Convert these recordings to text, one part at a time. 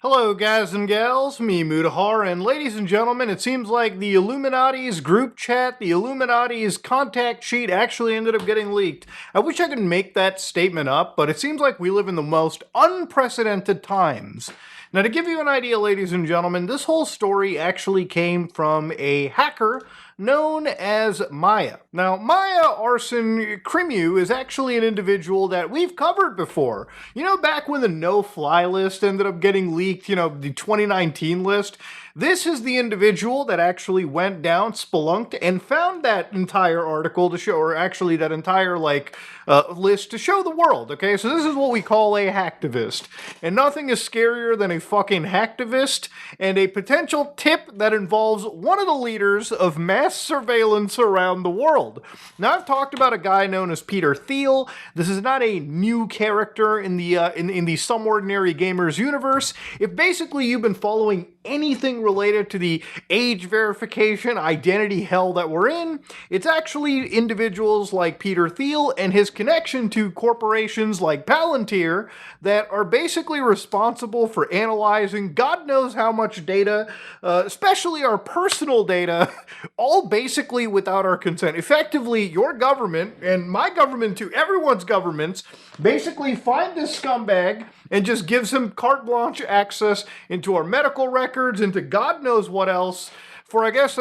Hello, guys and gals, me Mudahar, and ladies and gentlemen, it seems like the Illuminati's group chat, the Illuminati's contact sheet actually ended up getting leaked. I wish I could make that statement up, but it seems like we live in the most unprecedented times. Now, to give you an idea, ladies and gentlemen, this whole story actually came from a hacker known as Maya. Now, Maya Arson Krimu is actually an individual that we've covered before. You know, back when the no-fly list ended up getting leaked, the 2019 list, this is the individual that actually went down, spelunked, and found that entire article to show, or actually that entire, list to show the world, okay? So this is what we call a hacktivist. And nothing is scarier than a fucking hacktivist and a potential tip that involves one of the leaders of mass surveillance around the world. Now, I've talked about a guy known as Peter Thiel. This is not a new character in the Some Ordinary Gamers universe. If basically you've been following anything related to the age verification identity hell that we're in, it's actually individuals like Peter Thiel and his connection to corporations like Palantir that are basically responsible for analyzing God knows how much data, especially our personal data, all basically without our consent. Effectively, your government, and my government too, everyone's governments, basically find this scumbag and just gives him carte blanche access into our medical records, into God knows what else, for, I guess,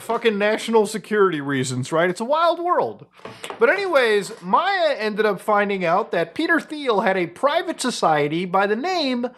fucking national security reasons, right? It's a wild world. But anyways, Maya ended up finding out that Peter Thiel had a private society by the name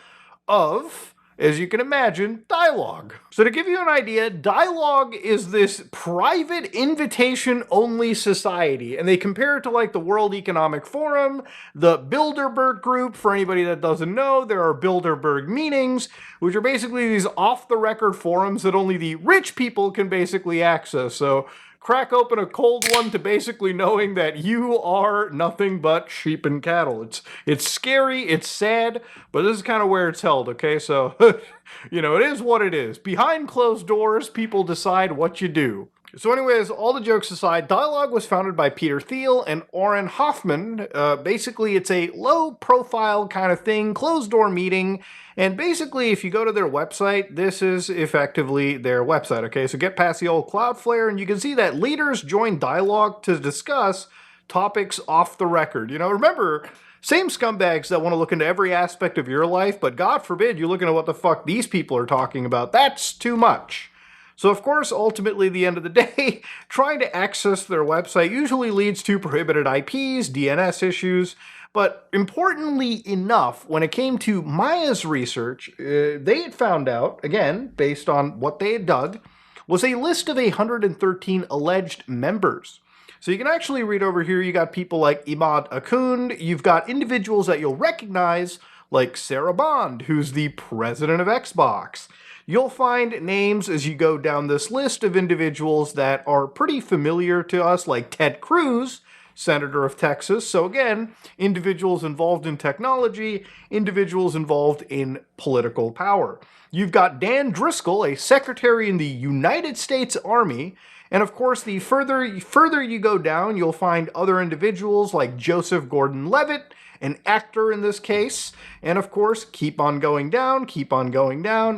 of, as you can imagine, Dialog. So to give you an idea, Dialog is this private invitation-only society, and they compare it to like the World Economic Forum, the Bilderberg Group. For anybody that doesn't know, there are Bilderberg meetings, which are basically these off-the-record forums that only the rich people can basically access. So crack open a cold one to basically knowing that you are nothing but sheep and cattle. It's scary, it's sad, but this is kind of where it's held, okay? So, it is what it is. Behind closed doors, people decide what you do. So anyways, all the jokes aside, Dialog was founded by Peter Thiel and Oren Hoffman. Basically, it's a low-profile kind of thing, closed-door meeting, and basically, if you go to their website, this is effectively their website, okay? So get past the old Cloudflare, and you can see that leaders join Dialog to discuss topics off the record. Remember, same scumbags that want to look into every aspect of your life, but God forbid you're looking at what the fuck these people are talking about. That's too much. So, of course, ultimately, at the end of the day, trying to access their website usually leads to prohibited IPs, DNS issues, but importantly enough, when it came to Maya's research, they had found out, again, based on what they had dug, was a list of 113 alleged members. So you can actually read over here, you got people like Imad Akund, you've got individuals that you'll recognize, like Sarah Bond, who's the president of Xbox. You'll find names as you go down this list of individuals that are pretty familiar to us, like Ted Cruz, Senator of Texas. So again, individuals involved in technology, individuals involved in political power. You've got Dan Driscoll, a secretary in the United States Army, and of course, the further you go down, you'll find other individuals like Joseph Gordon-Levitt, an actor in this case, and of course, keep on going down,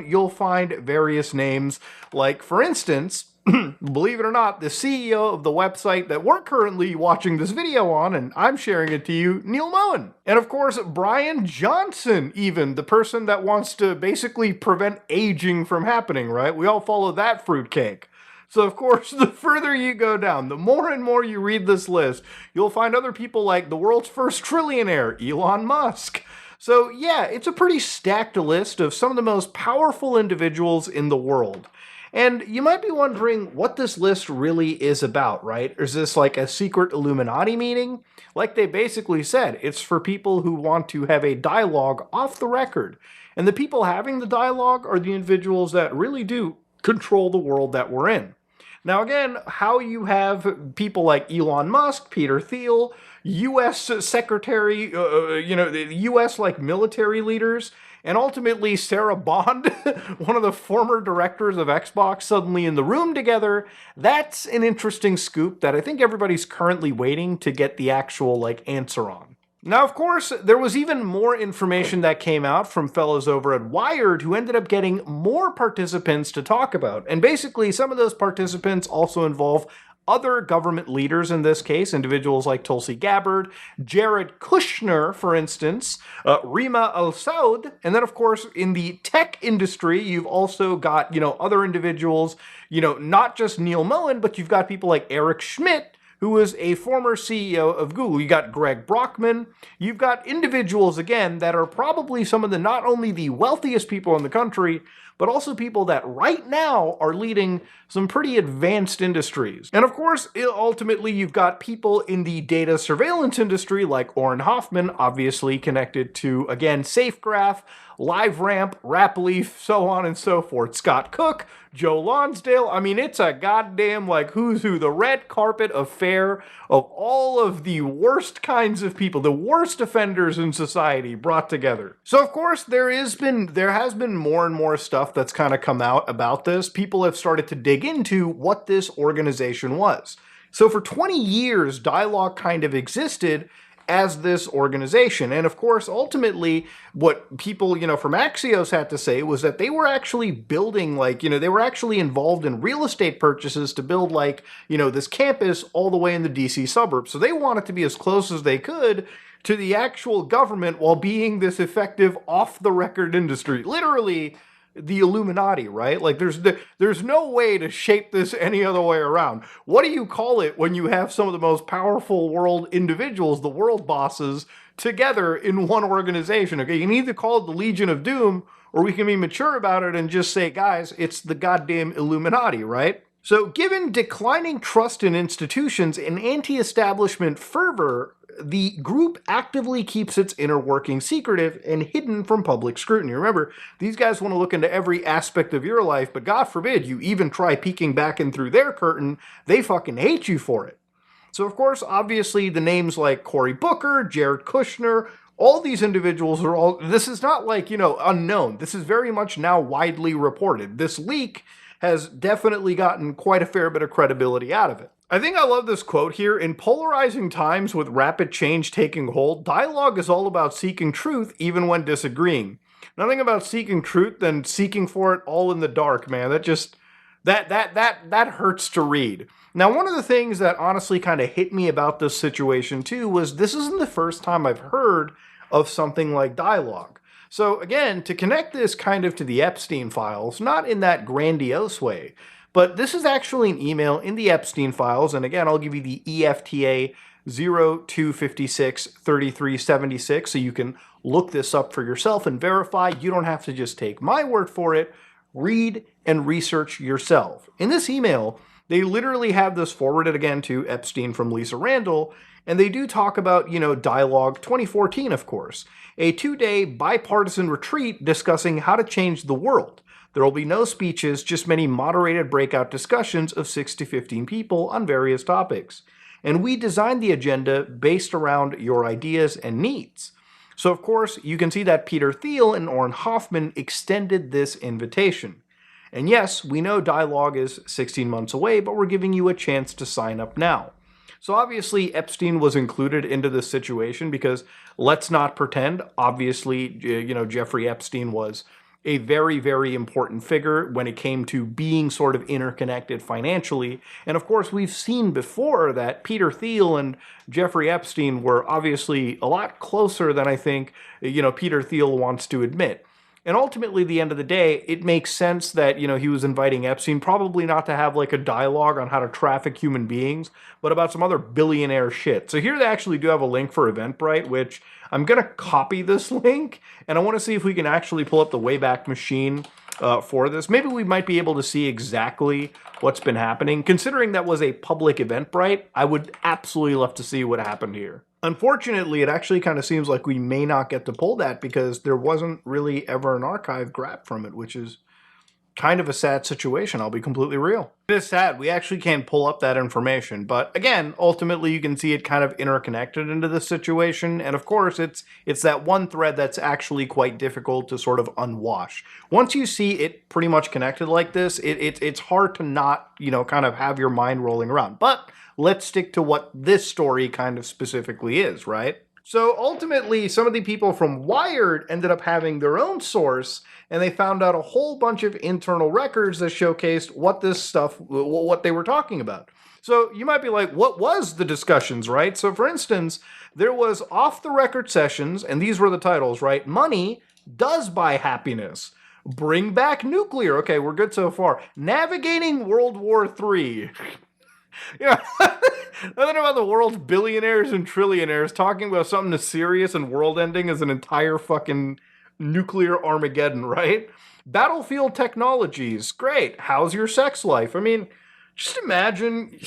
you'll find various names like, for instance, believe it or not, the CEO of the website that we're currently watching this video on, and I'm sharing it to you, Neil Moen. And of course, Brian Johnson, even, the person that wants to basically prevent aging from happening, right? We all follow that fruitcake. So, of course, the further you go down, the more and more you read this list, you'll find other people like the world's first trillionaire, Elon Musk. So, yeah, it's a pretty stacked list of some of the most powerful individuals in the world. And you might be wondering what this list really is about, right? Is this like a secret Illuminati meeting? Like they basically said, it's for people who want to have a dialogue off the record. And the people having the dialogue are the individuals that really do control the world that we're in. Now again, how you have people like Elon Musk, Peter Thiel, U.S. Secretary, the U.S. military leaders, and ultimately Sarah Bond, one of the former directors of Xbox, suddenly in the room together, that's an interesting scoop that I think everybody's currently waiting to get the actual answer on. Now, of course, there was even more information that came out from fellows over at Wired who ended up getting more participants to talk about. And basically, some of those participants also involve other government leaders in this case, individuals like Tulsi Gabbard, Jared Kushner, for instance, Rima Al Saud, and then, of course, in the tech industry, you've also got, other individuals, not just Neil Moen, but you've got people like Eric Schmidt, who was a former CEO of Google. You got Greg Brockman. You've got individuals, again, that are probably some of the not only the wealthiest people in the country, but also people that right now are leading some pretty advanced industries. And of course, ultimately, you've got people in the data surveillance industry like Orrin Hoffman, obviously connected to, again, SafeGraph, LiveRamp, RapLeaf, so on and so forth. Scott Cook, Joe Lonsdale. I mean, it's a goddamn, who's who, the red carpet affair of all of the worst kinds of people, the worst offenders in society brought together. So, of course, there has been more and more stuff that's kind of come out about this. People have started to dig into what this organization was. So for 20 years, Dialog kind of existed as this organization. And of course, ultimately, what people, from Axios had to say was that they were actually building, they were actually involved in real estate purchases to build, this campus all the way in the DC suburbs. So they wanted to be as close as they could to the actual government while being this effective off-the-record industry. Literally, the Illuminati, right? There's no way to shape this any other way around. What do you call it when you have some of the most powerful world individuals, the world bosses, together in one organization? Okay, you can either call it the Legion of Doom, or we can be mature about it and just say, guys, it's the goddamn Illuminati, right? So given declining trust in institutions and anti-establishment fervor, the group actively keeps its inner working secretive and hidden from public scrutiny. Remember, these guys want to look into every aspect of your life, but God forbid you even try peeking back in through their curtain. They fucking hate you for it. So, of course, obviously, the names like Cory Booker, Jared Kushner, all these individuals are all... This is not unknown. This is very much now widely reported. This leak has definitely gotten quite a fair bit of credibility out of it. I think I love this quote here. In polarizing times with rapid change taking hold, Dialog is all about seeking truth even when disagreeing. Nothing about seeking truth than seeking for it all in the dark, man. That hurts to read. Now, one of the things that honestly kind of hit me about this situation too was this isn't the first time I've heard of something like Dialog. So again, to connect this kind of to the Epstein files, not in that grandiose way, but this is actually an email in the Epstein files, and again, I'll give you the EFTA 0256-3376, so you can look this up for yourself and verify. You don't have to just take my word for it. Read and research yourself. In this email, they literally have this forwarded again to Epstein from Lisa Randall, and they do talk about, Dialog 2014, of course, a 2-day bipartisan retreat discussing how to change the world. There will be no speeches, just many moderated breakout discussions of 6 to 15 people on various topics. And we designed the agenda based around your ideas and needs. So, of course, you can see that Peter Thiel and Orrin Hoffman extended this invitation. And yes, we know Dialog is 16 months away, but we're giving you a chance to sign up now. So obviously Epstein was included into this situation because let's not pretend, obviously, Jeffrey Epstein was a very, very important figure when it came to being sort of interconnected financially. And of course, we've seen before that Peter Thiel and Jeffrey Epstein were obviously a lot closer than I think, Peter Thiel wants to admit. And ultimately, at the end of the day, it makes sense that, he was inviting Epstein, probably not to have a dialogue on how to traffic human beings, but about some other billionaire shit. So here they actually do have a link for Eventbrite, which I'm going to copy this link, and I want to see if we can actually pull up the Wayback Machine for this. Maybe we might be able to see exactly what's been happening. Considering that was a public Eventbrite, I would absolutely love to see what happened here. Unfortunately, it actually kind of seems like we may not get to pull that because there wasn't really ever an archive grabbed from it, which is kind of a sad situation, I'll be completely real. It is sad, we actually can't pull up that information, but again, ultimately you can see it kind of interconnected into this situation, and of course it's that one thread that's actually quite difficult to sort of unwash. Once you see it pretty much connected like this, it's hard to not, kind of have your mind rolling around. But let's stick to what this story kind of specifically is, right? So ultimately, some of the people from Wired ended up having their own source, and they found out a whole bunch of internal records that showcased what this stuff, what they were talking about. So you might be like, what was the discussions, right? So for instance, there was off the record sessions, and these were the titles, right? Money does buy happiness. Bring back nuclear. Okay, we're good so far. Navigating World War III. Yeah, nothing about the world's billionaires and trillionaires talking about something as serious and world-ending as an entire fucking nuclear Armageddon, right? Battlefield technologies, great. How's your sex life? I mean, just imagine.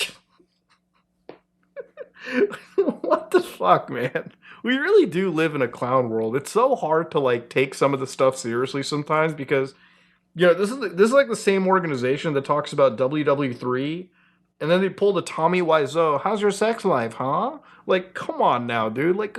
What the fuck, man? We really do live in a clown world. It's so hard to like take some of the stuff seriously sometimes because, this is like the same organization that talks about WW3, and then they pulled a Tommy Wiseau. How's your sex life, huh? Like, come on now, dude. Like,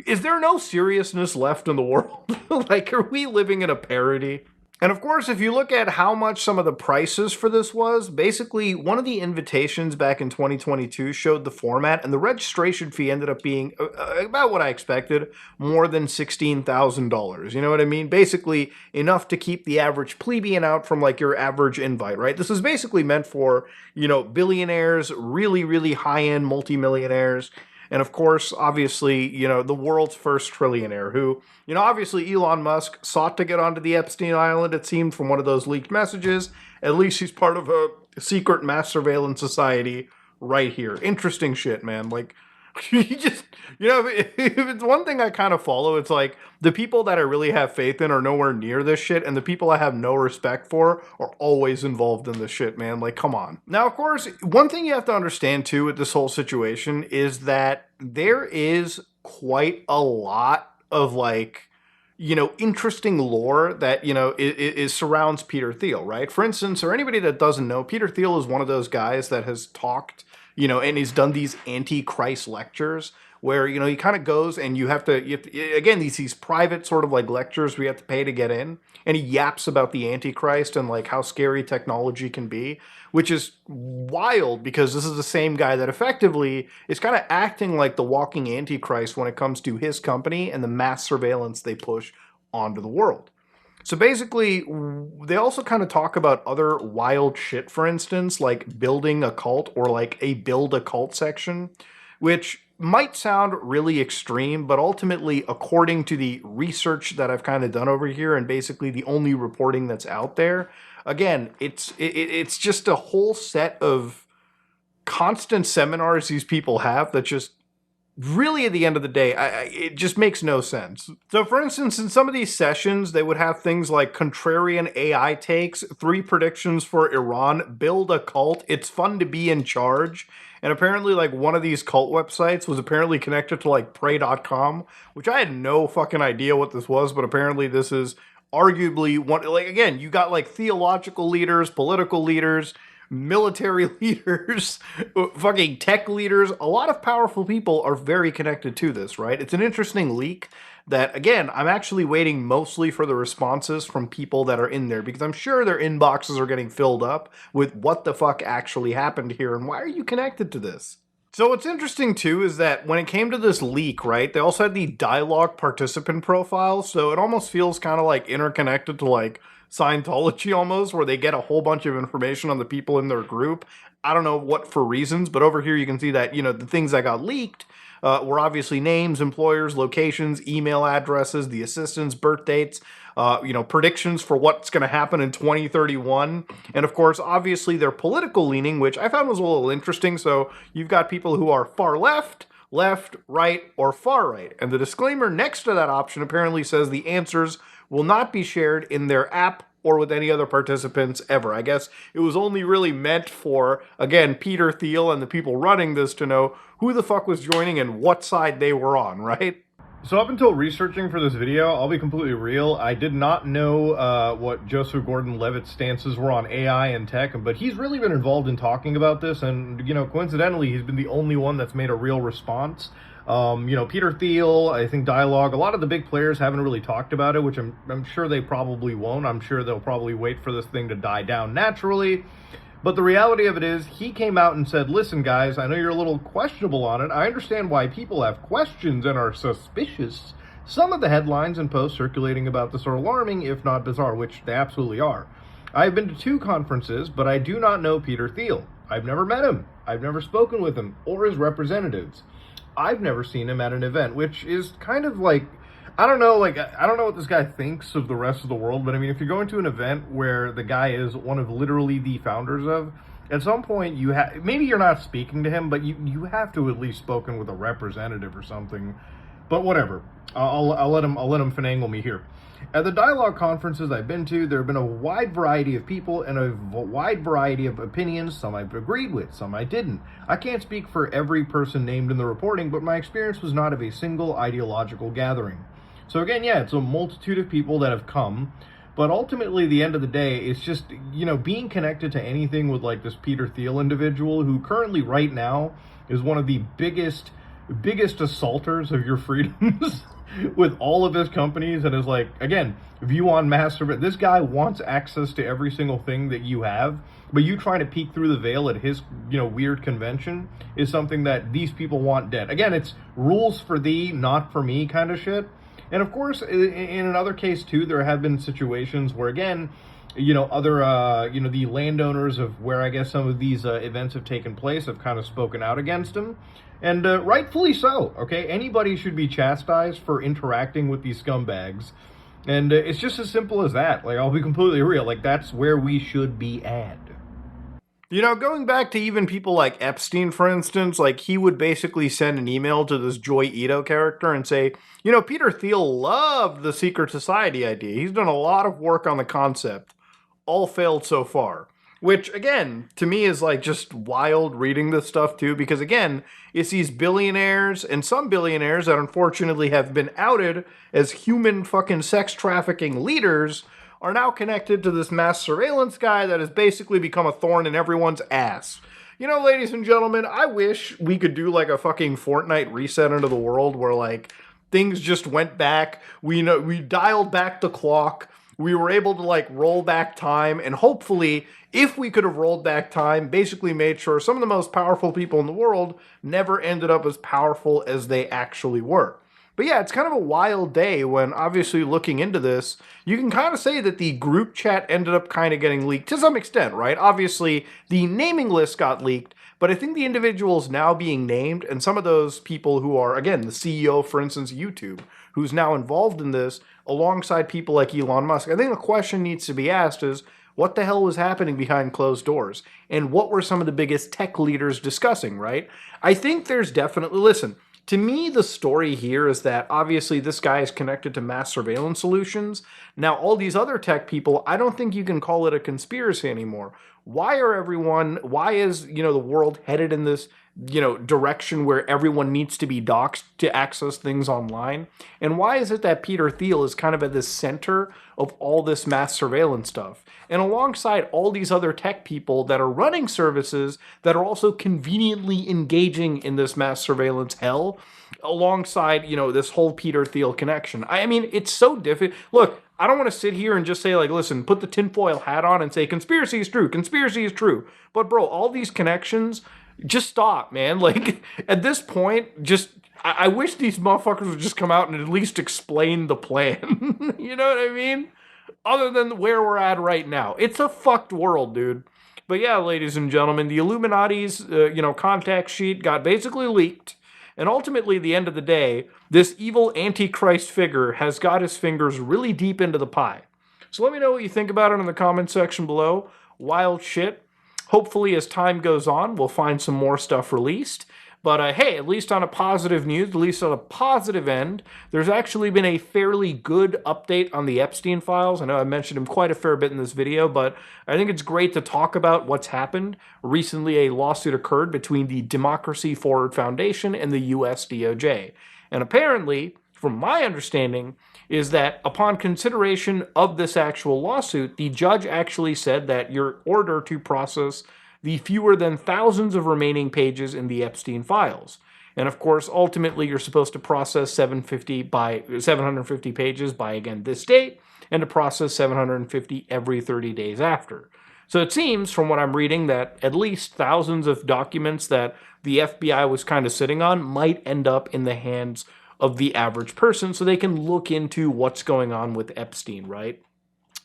is there no seriousness left in the world? Like, are we living in a parody? And of course, if you look at how much some of the prices for this was, basically one of the invitations back in 2022 showed the format, and the registration fee ended up being about what I expected, more than $16,000. You know what I mean? Basically enough to keep the average plebeian out from like your average invite, right? This is basically meant for, billionaires, really, really high-end multimillionaires. And of course, obviously, the world's first trillionaire who, obviously Elon Musk sought to get onto the Epstein Island, it seemed, from one of those leaked messages. At least he's part of a secret mass surveillance society right here. Interesting shit, man. Like, you just, if it's one thing I kind of follow, it's like the people that I really have faith in are nowhere near this shit, and the people I have no respect for are always involved in this shit, man. Like, come on. Now, of course, one thing you have to understand too with this whole situation is that there is quite a lot of like, interesting lore that, is surrounds Peter Thiel, right? For instance, or anybody that doesn't know, Peter Thiel is one of those guys that has talked, and he's done these anti-Christ lectures where, he kind of goes and you have to again, these private sort of like lectures where you have to pay to get in. And he yaps about the Antichrist and like how scary technology can be, which is wild because this is the same guy that effectively is kind of acting like the walking Antichrist when it comes to his company and the mass surveillance they push onto the world. So basically, they also kind of talk about other wild shit, for instance, like building a cult or like a build a cult section, which might sound really extreme, but ultimately, according to the research that I've kind of done over here and basically the only reporting that's out there, again, it's just a whole set of constant seminars these people have that just really, at the end of the day, it just makes no sense. So, for instance, in some of these sessions, they would have things like contrarian AI takes, 3 predictions for Iran, build a cult, it's fun to be in charge. And apparently, like, one of these cult websites was apparently connected to, like, pray.com, which I had no fucking idea what this was, but apparently this is arguably one, like, again, you got, like, theological leaders, political leaders, military leaders, fucking tech leaders. A lot of powerful people are very connected to this, right? It's an interesting leak that, again, I'm actually waiting mostly for the responses from people that are in there because I'm sure their inboxes are getting filled up with what the fuck actually happened here and why are you connected to this? So what's interesting too is that when it came to this leak, right, they also had the Dialog participant profile, so it almost feels kind of like interconnected to like Scientology almost, where they get a whole bunch of information on the people in their group. I don't know what for reasons, but over here you can see that, the things that got leaked were obviously names, employers, locations, email addresses, the assistants, birth dates, predictions for what's going to happen in 2031. And of course, obviously their political leaning, which I found was a little interesting. So you've got people who are far left, right, or far right. And the disclaimer next to that option apparently says the answers will not be shared in their app or with any other participants ever. I guess it was only really meant for, again, Peter Thiel and the people running this to know who the fuck was joining and what side they were on, right? So up until researching for this video, I'll be completely real, I did not know what Joseph Gordon-Levitt's stances were on AI and tech, but he's really been involved in talking about this, and, coincidentally, he's been the only one that's made a real response. Peter Thiel, I think Dialog, a lot of the big players haven't really talked about it, which I'm sure they probably won't. I'm sure they'll probably wait for this thing to die down naturally. But the reality of it is, he came out and said, listen, guys, I know you're a little questionable on it. I understand why people have questions and are suspicious. Some of the headlines and posts circulating about this are alarming, if not bizarre, which they absolutely are. I've been to 2 conferences, but I do not know Peter Thiel. I've never met him. I've never spoken with him or his representatives. I've never seen him at an event, which is kind of like, I don't know, I don't know what this guy thinks of the rest of the world, but I mean, if you're going to an event where the guy is one of literally the founders of, at some point you have, maybe you're not speaking to him, but you have to at least spoken with a representative or something. But whatever, I'll let him finagle me here. At the Dialog conferences I've been to, there have been a wide variety of people and a wide variety of opinions. Some I've agreed with, some I didn't. I can't speak for every person named in the reporting, but my experience was not of a single ideological gathering. So again, yeah, it's a multitude of people that have come, but ultimately, at the end of the day, it's just, being connected to anything with like this Peter Thiel individual, who currently right now is one of the biggest assaulters of your freedoms with all of his companies, and is like, again, view on mass surveillance. This guy wants access to every single thing that you have, but you trying to peek through the veil at his, weird convention is something that these people want dead. Again, it's rules for thee, not for me kind of shit. And of course, in another case too, there have been situations where, again, other, the landowners of where I guess some of these events have taken place have kind of spoken out against him. And rightfully so, okay? Anybody should be chastised for interacting with these scumbags. And it's just as simple as that. Like, I'll be completely real. Like, that's where we should be at. Going back to even people like Epstein, for instance, like he would basically send an email to this Joy Ito character and say, Peter Thiel loved the secret society idea. He's done a lot of work on the concept. All failed so far. Which, again, to me is like just wild reading this stuff too, because again, it's these billionaires and some billionaires that unfortunately have been outed as human fucking sex trafficking leaders are now connected to this mass surveillance guy that has basically become a thorn in everyone's ass. Ladies and gentlemen, I wish we could do like a fucking Fortnite reset into the world where like things just went back. We dialed back the clock. We were able to like roll back time, and hopefully, if we could have rolled back time, basically made sure some of the most powerful people in the world never ended up as powerful as they actually were. But yeah, it's kind of a wild day when, obviously, looking into this, you can kind of say that the group chat ended up kind of getting leaked to some extent, right? Obviously, the naming list got leaked, but I think the individuals now being named, and some of those people who are, again, the CEO, for instance, YouTube, who's now involved in this, alongside people like Elon Musk, I think the question needs to be asked is, what the hell was happening behind closed doors? And what were some of the biggest tech leaders discussing, right? I think there's definitely, listen, to me, the story here is that obviously this guy is connected to mass surveillance solutions. Now, all these other tech people, I don't think you can call it a conspiracy anymore. Why is, the world headed in this, direction where everyone needs to be doxxed to access things online? And why is it that Peter Thiel is kind of at the center of all this mass surveillance stuff? And alongside all these other tech people that are running services that are also conveniently engaging in this mass surveillance hell, alongside, this whole Peter Thiel connection. I mean, it's so difficult. Look, I don't want to sit here and just say, like, listen, put the tinfoil hat on and say, conspiracy is true, conspiracy is true. But bro, all these connections, just stop, man. Like, at this point, I wish these motherfuckers would just come out and at least explain the plan. You know what I mean? Other than where we're at right now. It's a fucked world, dude. But yeah, ladies and gentlemen, the Illuminati's, contact sheet got basically leaked. And ultimately, at the end of the day, this evil Antichrist figure has got his fingers really deep into the pie. So let me know what you think about it in the comment section below. Wild shit. Hopefully, as time goes on, we'll find some more stuff released. But hey, at least on a positive news, at least on a positive end, there's actually been a fairly good update on the Epstein files. I know I mentioned him quite a fair bit in this video, but I think it's great to talk about what's happened. Recently, a lawsuit occurred between the Democracy Forward Foundation and the US DOJ. And apparently, from my understanding, is that upon consideration of this actual lawsuit, the judge actually said that your order to process the fewer than thousands of remaining pages in the Epstein files. And of course, ultimately, you're supposed to process 750 pages by, again, this date, and to process 750 every 30 days after. So it seems, from what I'm reading, that at least thousands of documents that the FBI was kind of sitting on might end up in the hands of the average person so they can look into what's going on with Epstein, right?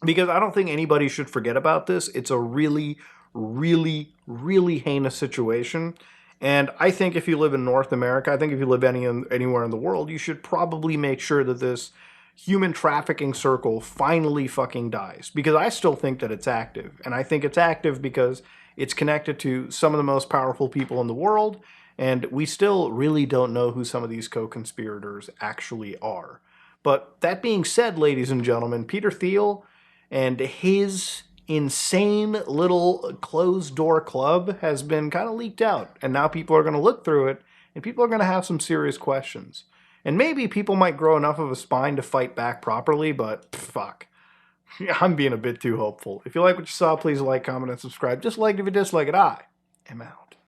Because I don't think anybody should forget about this. It's a really, really, really heinous situation. And I think if you live in North America, I think if you live anywhere in the world, you should probably make sure that this human trafficking circle finally fucking dies. Because I still think that it's active. And I think it's active because it's connected to some of the most powerful people in the world. And we still really don't know who some of these co-conspirators actually are. But that being said, ladies and gentlemen, Peter Thiel and his insane little closed door club has been kind of leaked out. And now people are going to look through it and people are going to have some serious questions. And maybe people might grow enough of a spine to fight back properly, but fuck. I'm being a bit too hopeful. If you like what you saw, please like, comment, and subscribe. Just like it if you dislike it. I am out.